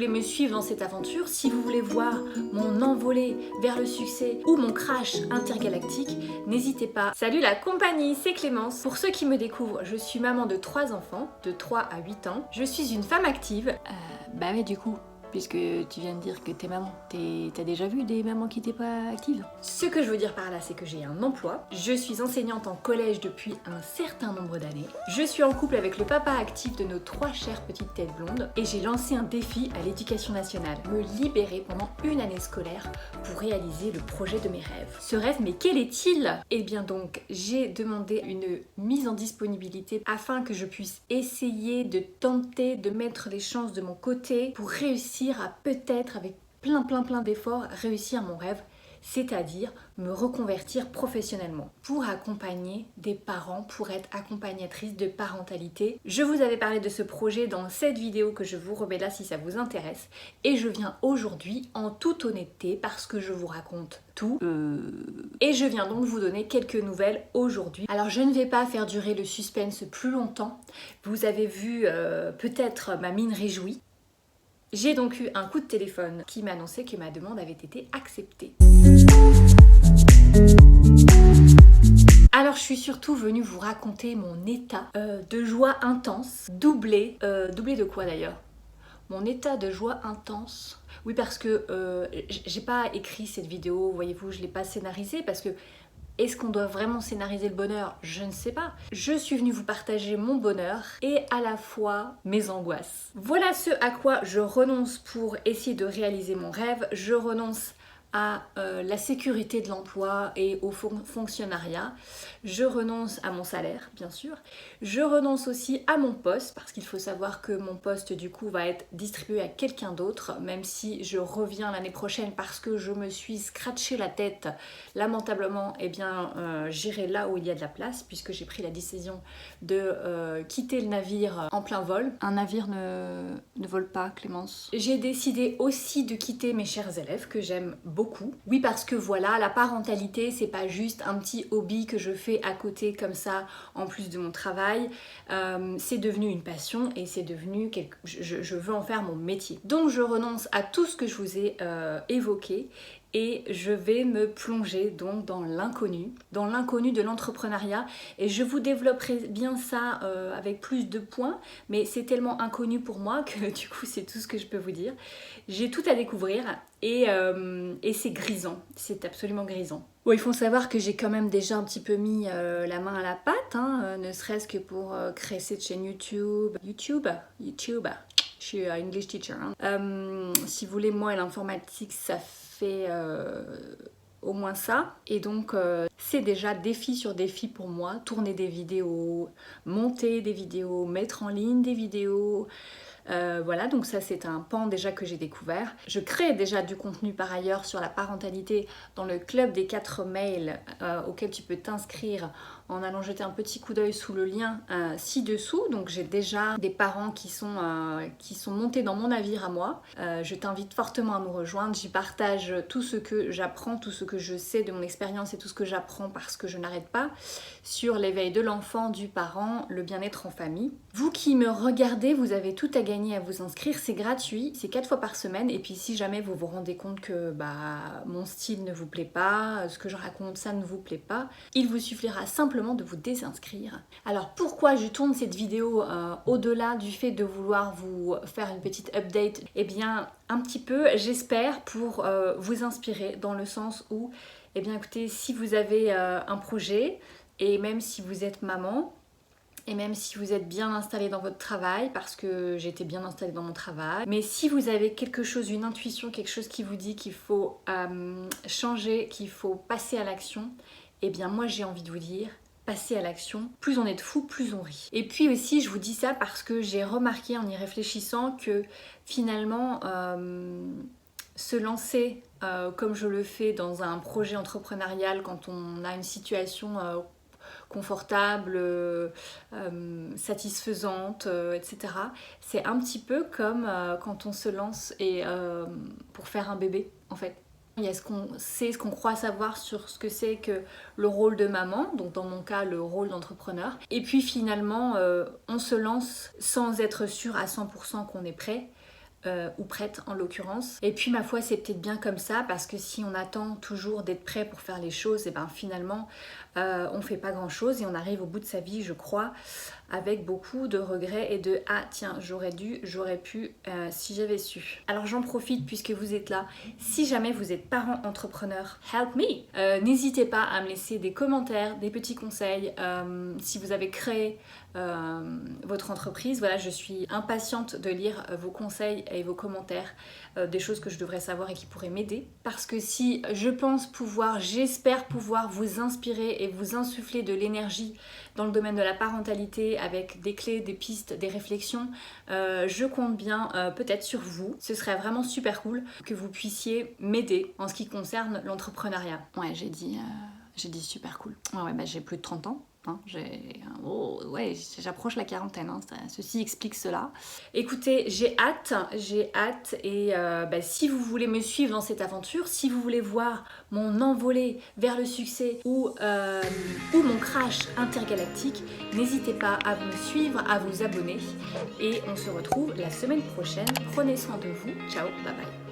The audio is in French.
voulez me suivre dans cette aventure, si vous voulez voir mon envolée vers le succès ou mon crash intergalactique, n'hésitez pas. Salut la compagnie, c'est Clémence. Pour ceux qui me découvrent, je suis maman de 3 enfants, de 3 à 8 ans. Je suis une femme active. Bah ouais, du coup, puisque tu viens de dire que t'es maman, t'as déjà vu des mamans qui étaient pas actives? Ce que je veux dire par là, c'est que j'ai un emploi. Je suis enseignante en collège depuis un certain nombre d'années. Je suis en couple avec le papa actif de nos 3 chères petites têtes blondes. Et j'ai lancé un défi à l'éducation nationale. Me libérer pendant une année scolaire pour réaliser le projet de mes rêves. Ce rêve, mais quel est-il? Eh bien donc, j'ai demandé une mise en disponibilité afin que je puisse essayer de tenter de mettre les chances de mon côté pour réussir à peut-être, avec plein d'efforts, réussir mon rêve, c'est-à-dire me reconvertir professionnellement pour accompagner des parents, pour être accompagnatrice de parentalité. Je vous avais parlé de ce projet dans cette vidéo que je vous remets là si ça vous intéresse, et je viens aujourd'hui en toute honnêteté parce que je vous raconte tout et je viens donc vous donner quelques nouvelles aujourd'hui. Alors je ne vais pas faire durer le suspense plus longtemps, vous avez vu peut-être ma mine réjouie. J'ai donc eu un coup de téléphone qui m'annonçait que ma demande avait été acceptée. Alors je suis surtout venue vous raconter mon état de joie intense, doublé de quoi d'ailleurs? Mon état de joie intense. Oui, parce que j'ai pas écrit cette vidéo, voyez-vous, je l'ai pas scénarisée parce que est-ce qu'on doit vraiment scénariser le bonheur? Je ne sais pas. Je suis venue vous partager mon bonheur et à la fois mes angoisses. Voilà ce à quoi je renonce pour essayer de réaliser mon rêve. Je renonce à la sécurité de l'emploi et au fonctionnariat. Je renonce à mon salaire, bien sûr. Je renonce aussi à mon poste, parce qu'il faut savoir que mon poste, du coup, va être distribué à quelqu'un d'autre, même si je reviens l'année prochaine parce que je me suis scratché la tête. Lamentablement, eh bien, j'irai là où il y a de la place, puisque j'ai pris la décision de quitter le navire en plein vol. Un navire ne vole pas, Clémence. J'ai décidé aussi de quitter mes chers élèves, que j'aime beaucoup. Oui, parce que voilà, la parentalité, c'est pas juste un petit hobby que je fais à côté comme ça, en plus de mon travail. C'est devenu une passion et c'est devenu je veux en faire mon métier. Donc je renonce à tout ce que je vous ai évoqué et je vais me plonger donc dans l'inconnu de l'entrepreneuriat, et je vous développerai bien ça avec plus de points, mais c'est tellement inconnu pour moi que du coup c'est tout ce que je peux vous dire. J'ai tout à découvrir et c'est grisant, c'est absolument grisant. Bon, il faut savoir que j'ai quand même déjà un petit peu mis la main à la pâte, hein, ne serait-ce que pour créer cette chaîne YouTube. Je suis English teacher. Hein. Si vous voulez, moi et l'informatique, ça fait au moins ça. Et donc, c'est déjà défi sur défi pour moi. Tourner des vidéos, monter des vidéos, mettre en ligne des vidéos. Voilà, donc ça c'est un pan déjà que j'ai découvert. Je crée déjà du contenu par ailleurs sur la parentalité dans le club des 4 mails auquel tu peux t'inscrire en allant jeter un petit coup d'œil sous le lien ci-dessous. Donc j'ai déjà des parents qui sont montés dans mon navire à moi. Je t'invite fortement à nous rejoindre. J'y partage tout ce que j'apprends, tout ce que je sais de mon expérience et tout ce que j'apprends parce que je n'arrête pas sur l'éveil de l'enfant, du parent, le bien-être en famille. Vous qui me regardez, vous avez tout à gagner à vous inscrire, c'est gratuit, c'est 4 fois par semaine, et puis si jamais vous vous rendez compte que mon style ne vous plaît pas, ce que je raconte ça ne vous plaît pas, il vous suffira simplement de vous désinscrire. Alors pourquoi je tourne cette vidéo au-delà du fait de vouloir vous faire une petite update? Eh bien un petit peu, j'espère, pour vous inspirer dans le sens où, eh bien écoutez, si vous avez un projet, et même si vous êtes maman, et même si vous êtes bien installé dans votre travail, parce que j'étais bien installée dans mon travail, mais si vous avez quelque chose, une intuition, quelque chose qui vous dit qu'il faut changer, qu'il faut passer à l'action, eh bien moi j'ai envie de vous dire, passez à l'action. Plus on est de fous, plus on rit. Et puis aussi, je vous dis ça parce que j'ai remarqué en y réfléchissant que finalement, se lancer comme je le fais dans un projet entrepreneurial quand on a une situation confortable, satisfaisante, etc. C'est un petit peu comme quand on se lance pour faire un bébé, en fait. Il y a ce qu'on sait, ce qu'on croit savoir sur ce que c'est que le rôle de maman, donc dans mon cas le rôle d'entrepreneur. Et puis finalement, on se lance sans être sûr à 100% qu'on est prêt. ou prête en l'occurrence. Et puis ma foi c'est peut-être bien comme ça parce que si on attend toujours d'être prêt pour faire les choses, et ben finalement on fait pas grand chose et on arrive au bout de sa vie je crois avec beaucoup de regrets et de ah tiens j'aurais dû, j'aurais pu si j'avais su. Alors j'en profite puisque vous êtes là, si jamais vous êtes parent entrepreneur, help me, n'hésitez pas à me laisser des commentaires, des petits conseils, si vous avez créé votre entreprise, voilà je suis impatiente de lire vos conseils et vos commentaires, des choses que je devrais savoir et qui pourraient m'aider, parce que si je pense pouvoir, j'espère pouvoir vous inspirer et vous insuffler de l'énergie dans le domaine de la parentalité avec des clés, des pistes, des réflexions, je compte bien peut-être sur vous. Ce serait vraiment super cool que vous puissiez m'aider en ce qui concerne l'entrepreneuriat. Ouais, j'ai dit super cool. Ouais, bah j'ai plus de 30 ans. Hein, j'approche la quarantaine, hein, ceci explique cela. Écoutez, j'ai hâte et si vous voulez me suivre dans cette aventure, si vous voulez voir mon envolée vers le succès ou mon crash intergalactique, n'hésitez pas à me suivre, à vous abonner et on se retrouve la semaine prochaine. Prenez soin de vous, ciao, bye bye.